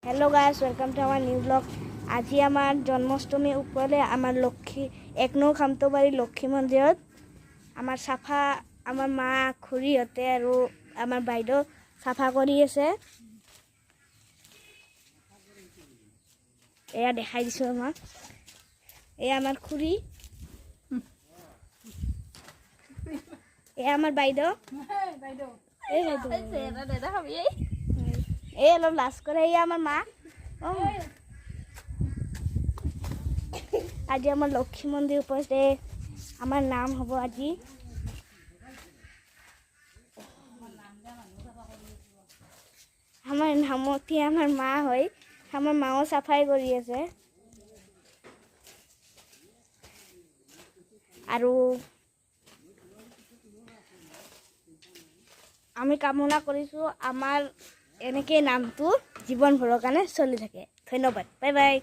Hello guys, welcome to our new blog. আজি আমাৰ জন্মাষ্টমী উপলক্ষে আমাৰ লক্ষ্মী 1 নং খামতবাৰী লক্ষ্মী মন্দিৰত আমাৰ সাফা আমাৰ মা খুৰীহতে আৰু আমাৰ বাইদেউ সাফা কৰি আছে। এয়া দেখাই দিছো আমাক। এয়া আমাৰ খুৰী, এয়া আমাৰ বাইদেউ এই অলপ লাজ কৰে। এয়া আমাৰ মা। আজি আমার লক্ষ্মী মন্দির উপরে আমার নাম হব আজি। আমার নামতি আমার মা হয়, আমার মাও সাফাই কৰি আছে। আৰু আমি কামনা কৰিছো আমাৰ এনেকে নামটো জীৱন ভৰৰ কাৰণে চলি থাকে। ধন্যবাদ, বাই বাই।